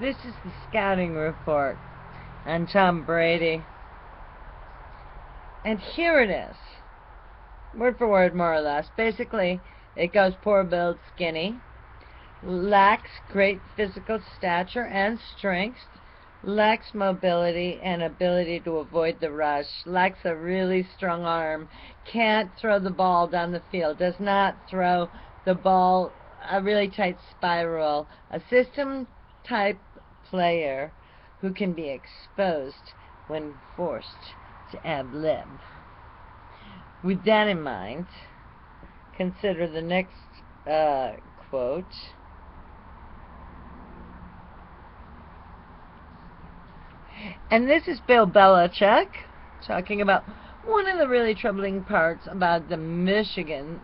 This is the scouting report on Tom Brady. And here it is. Word for word, more or less. Basically, it goes poor build, skinny, lacks great physical stature and strength, lacks mobility and ability to avoid the rush, lacks a really strong arm, can't throw the ball down the field, does not throw the ball a really tight spiral, a system type player who can be exposed when forced to ad-lib. With that in mind, consider the next quote. And this is Bill Belichick talking about one of the really troubling parts about the Michigan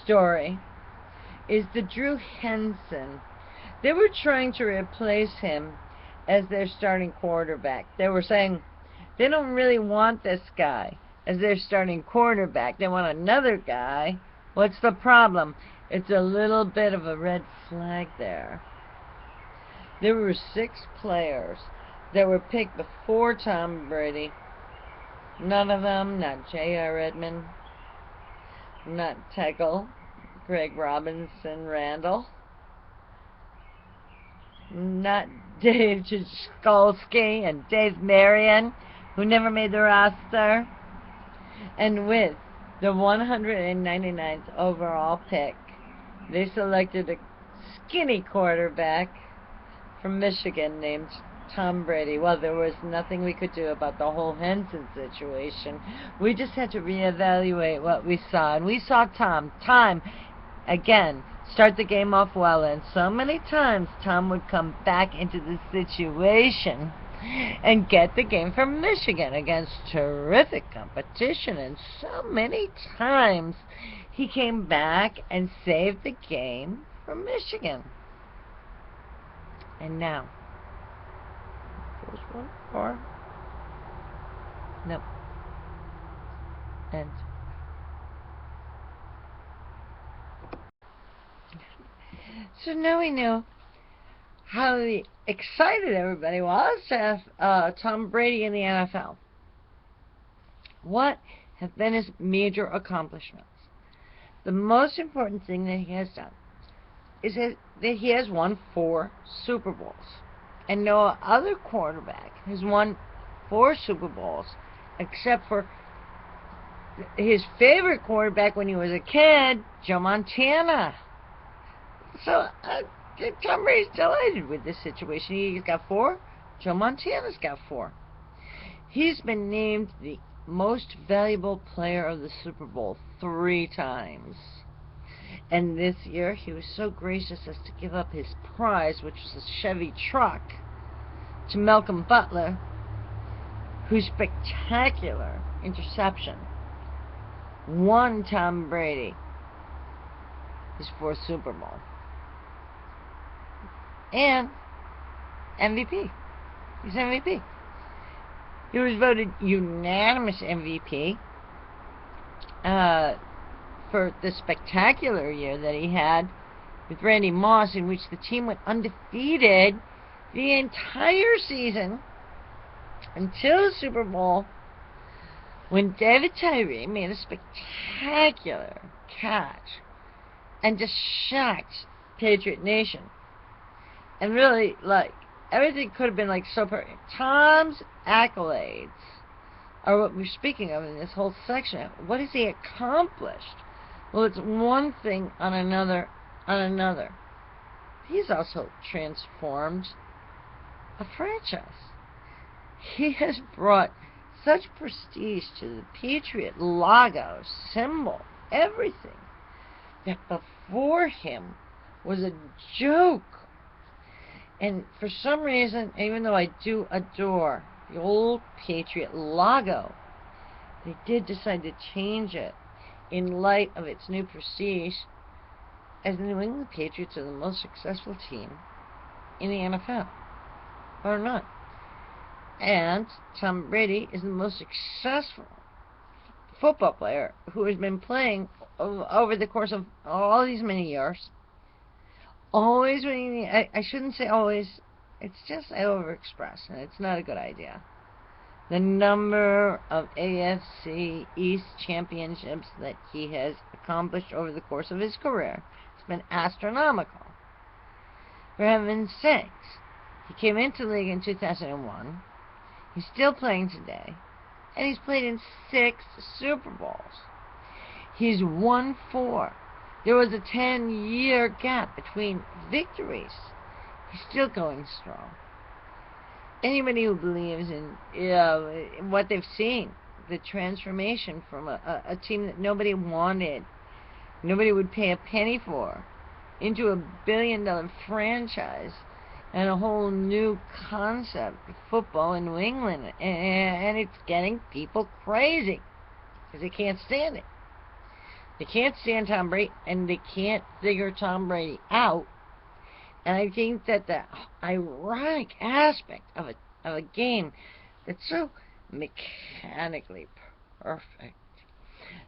story is the Drew Henson. They were trying to replace him as their starting quarterback. They were saying they don't really want this guy as their starting quarterback. They want another guy. What's the problem? It's a little bit of a red flag there. There were 6 players that were picked before Tom Brady. None of them, not J.R. Edmond, not Teckle, Greg Robinson Randall, not Dave Jaskolski and Dave Marion, who never made the roster. And with the 199th overall pick, they selected a skinny quarterback from Michigan named Tom Brady. Well, there was nothing we could do about the whole Henson situation. We just had to reevaluate what we saw. And we saw Tom, again, start the game off well. And so many times, Tom would come back into the situation and get the game from Michigan against terrific competition. And so many times, he came back and saved the game from Michigan. And now, there's one more. Nope. And so now we know how excited everybody was to have Tom Brady in the NFL. What have been his major accomplishments? The most important thing that he has done is that he has won 4 Super Bowls. And no other quarterback has won 4 Super Bowls except for his favorite quarterback when he was a kid, Joe Montana. So Tom Brady's delighted with this situation. He's got 4. Joe Montana's got 4. He's been named the most valuable player of the Super Bowl 3 times. And this year, he was so gracious as to give up his prize, which was a Chevy truck, to Malcolm Butler, whose spectacular interception won Tom Brady his 4th Super Bowl. And MVP. He's MVP. He was voted unanimous MVP for the spectacular year that he had with Randy Moss, in which the team went undefeated the entire season until the Super Bowl, when David Tyree made a spectacular catch and just shocked Patriot Nation. And really, everything could have been so perfect. Tom's accolades are what we're speaking of in this whole section. What has he accomplished? Well, it's one thing on another on another. He's also transformed a franchise. He has brought such prestige to the Patriot logo, symbol, everything, that before him was a joke. And for some reason, even though I do adore the old Patriot logo, they did decide to change it in light of its new prestige, as the New England Patriots are the most successful team in the NFL, or not. And Tom Brady is the most successful football player who has been playing over the course of all these many years. Always winning I shouldn't say always, It's just I overexpress, and it's not a good idea. The number of AFC East championships that he has accomplished over the course of his career has been astronomical. For heaven's sakes, he came into the league in 2001. He's still playing today, and he's played in 6 Super Bowls. He's won 4. There was a 10-year gap between victories. He's still going strong. Anybody who believes in what they've seen, the transformation from a team that nobody wanted, nobody would pay a penny for, into a billion-dollar franchise and a whole new concept of football in New England, and it's getting people crazy because they can't stand it. They can't stand Tom Brady, and they can't figure Tom Brady out. And I think that the ironic aspect of a game that's so mechanically perfect,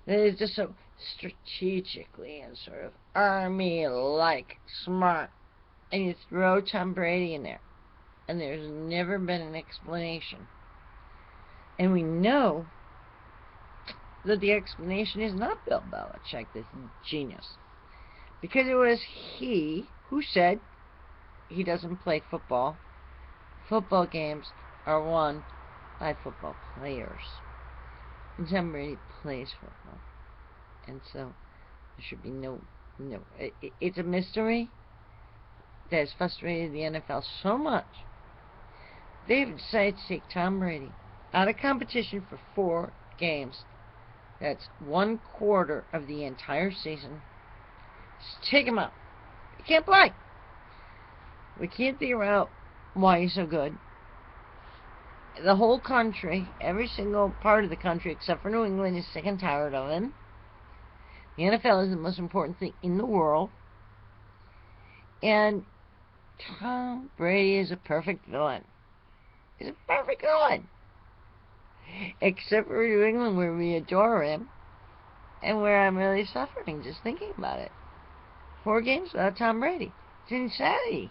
that is just so strategically and sort of army-like smart, and you throw Tom Brady in there, and there's never been an explanation. And we know that the explanation is not Bill Belichick, this genius, because it was he who said he doesn't play football. Football games are won by football players. And Tom Brady plays football. And so there should be no it's a mystery that has frustrated the NFL so much. They've decided to take Tom Brady out of competition for 4 games. That's 1/4 of the entire season. Just take him out. He can't play. We can't figure out why he's so good. The whole country, every single part of the country except for New England, is sick and tired of him. The NFL is the most important thing in the world. And Tom Brady is a perfect villain. He's a perfect villain. Except for New England, where we adore him, and where I'm really suffering just thinking about it. 4 games without Tom Brady. It's insanity.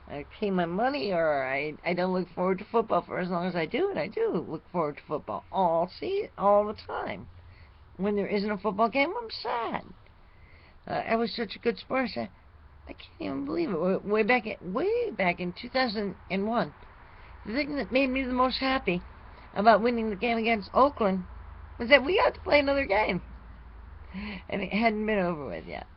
I pay my money, or I don't look forward to football for as long as I do, and I do look forward to football all the time. When there isn't a football game, I'm sad. I was such a good sport. I can't even believe it. Way back in 2001, the thing that made me the most happy about winning the game against Oakland was that we got to play another game, and it hadn't been over with yet.